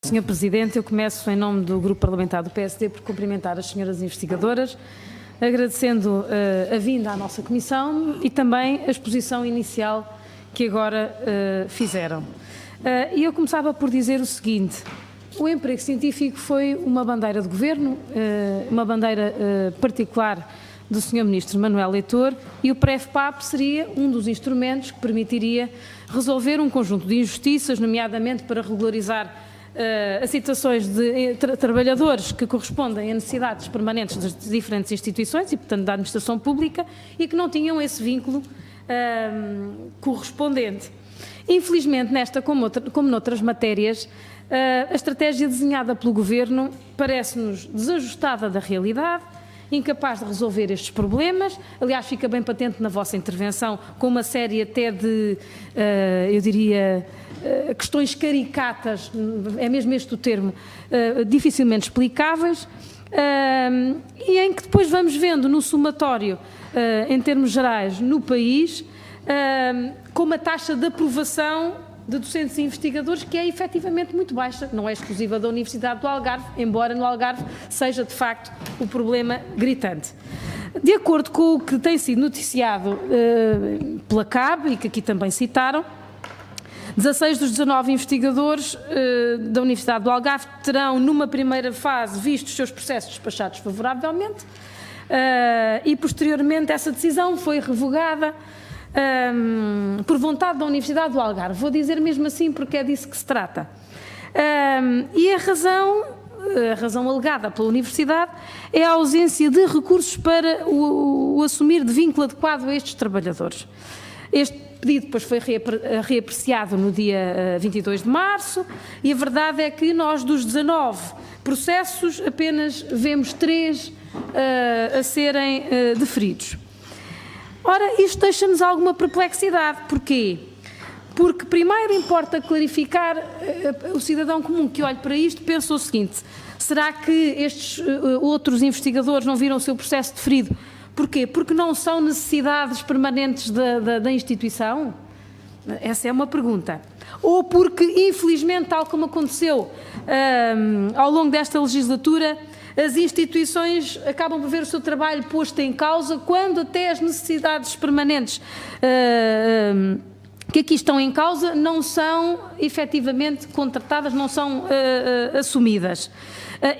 Senhor Presidente, eu começo em nome do Grupo Parlamentar do PSD por cumprimentar as senhoras investigadoras, agradecendo a vinda à nossa Comissão e também a exposição inicial que agora fizeram. E eu começava por dizer o seguinte: o emprego científico foi uma bandeira de governo, uma bandeira particular do Sr. Ministro Manuel Leitor, e o PREFPAP seria um dos instrumentos que permitiria resolver um conjunto de injustiças, nomeadamente para regularizar as situações de trabalhadores que correspondem a necessidades permanentes das diferentes instituições e, portanto, da administração pública, e que não tinham esse vínculo correspondente. Infelizmente, nesta como noutras matérias, a estratégia desenhada pelo Governo parece-nos desajustada da realidade, incapaz de resolver estes problemas. Aliás, fica bem patente na vossa intervenção, com uma série até de, eu diria, questões caricatas, é mesmo este o termo, dificilmente explicáveis, e em que depois vamos vendo no somatório, em termos gerais, no país, com uma taxa de aprovação de docentes e investigadores que é efetivamente muito baixa, não é exclusiva da Universidade do Algarve, embora no Algarve seja de facto o problema gritante. De acordo com o que tem sido noticiado pela CAB, e que aqui também citaram, 16 dos 19 investigadores da Universidade do Algarve terão, numa primeira fase, visto os seus processos despachados favoravelmente, e posteriormente essa decisão foi revogada por vontade da Universidade do Algarve. Vou dizer mesmo assim porque é disso que se trata. E a razão alegada pela Universidade é a ausência de recursos para o assumir de vínculo adequado a estes trabalhadores. Este pedido depois foi reapreciado no dia 22 de março, e a verdade é que nós, dos 19 processos, apenas vemos 3 a serem deferidos. Ora, isto deixa-nos alguma perplexidade. Porquê? Porque primeiro importa clarificar, o cidadão comum que olhe para isto pensa o seguinte: será que estes outros investigadores não viram o seu processo deferido? Porquê? Porque não são necessidades permanentes da instituição? Essa é uma pergunta. Ou porque, infelizmente, tal como aconteceu ao longo desta legislatura, as instituições acabam por ver o seu trabalho posto em causa, quando até as necessidades permanentes que aqui estão em causa não são efetivamente contratadas, não são assumidas.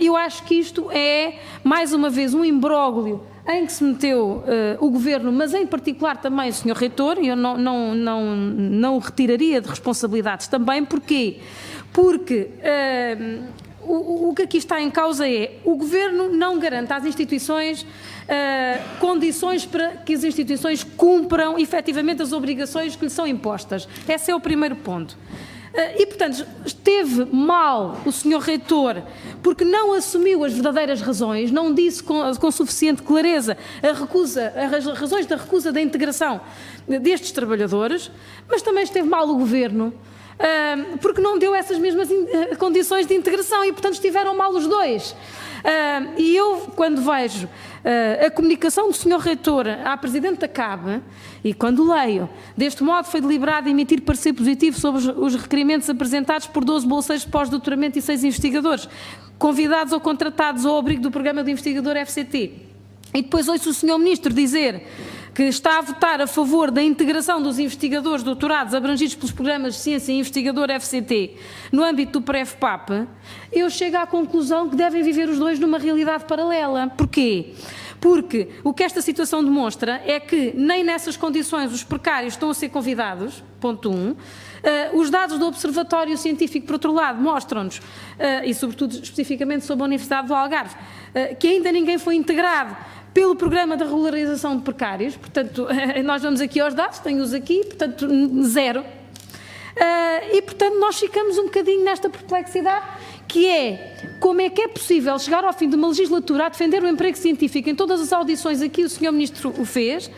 Eu acho que isto é, mais uma vez, um imbróglio em que se meteu o Governo, mas em particular também o Sr. Reitor. Eu não o retiraria de responsabilidades também. Porquê? Porque o que aqui está em causa é: o Governo não garante às instituições condições para que as instituições cumpram efetivamente as obrigações que lhes são impostas. Esse é o primeiro ponto. E, portanto, esteve mal o Sr. Reitor porque não assumiu as verdadeiras razões, não disse com suficiente clareza as razões da recusa da integração destes trabalhadores, mas também esteve mal o Governo porque não deu essas mesmas condições de integração, e, portanto, estiveram mal os dois. E eu, quando vejo a comunicação do Sr. Reitor à Presidente da CAB, e quando leio: deste modo foi deliberado emitir parecer positivo sobre os requerimentos apresentados por 12 bolseiros de pós-doutoramento e 6 investigadores, convidados ou contratados ao abrigo do programa de investigador FCT, e depois ouço o Sr. Ministro dizer que está a votar a favor da integração dos investigadores doutorados abrangidos pelos programas de ciência e investigador FCT no âmbito do PREFPAP, eu chego à conclusão que devem viver os dois numa realidade paralela. Porquê? Porque o que esta situação demonstra é que nem nessas condições os precários estão a ser convidados, ponto 1. Os dados do Observatório Científico, por outro lado, mostram-nos, e sobretudo especificamente sobre a Universidade do Algarve, que ainda ninguém foi integrado pelo programa de regularização de precários. Portanto, nós vamos aqui aos dados, tenho-os aqui, portanto, 0. E, portanto, nós ficamos um bocadinho nesta perplexidade, que é: como é que é possível chegar ao fim de uma legislatura a defender o emprego científico? Em todas as audições aqui o Sr. Ministro o fez,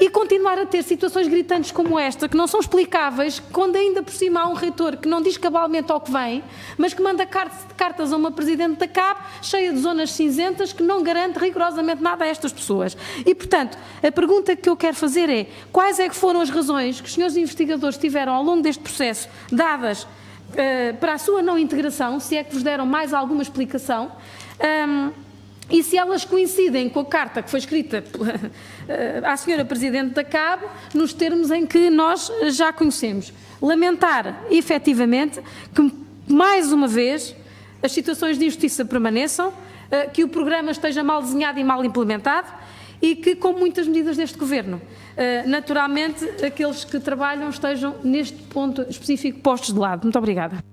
e continuar a ter situações gritantes como esta, que não são explicáveis, quando ainda por cima há um reitor que não diz cabalmente ao que vem, mas que manda cartas a uma Presidente da CAB cheia de zonas cinzentas, que não garante rigorosamente nada a estas pessoas. E, portanto, a pergunta que eu quero fazer é: quais é que foram as razões que os senhores investigadores tiveram ao longo deste processo, dadas para a sua não integração, se é que vos deram mais alguma explicação, e se elas coincidem com a carta que foi escrita à senhora Presidente da CAB, nos termos em que nós já conhecemos. Lamentar, efetivamente, que mais uma vez as situações de injustiça permaneçam, que o programa esteja mal desenhado e mal implementado e que, com muitas medidas deste Governo, naturalmente, aqueles que trabalham estejam neste ponto específico postos de lado. Muito obrigada.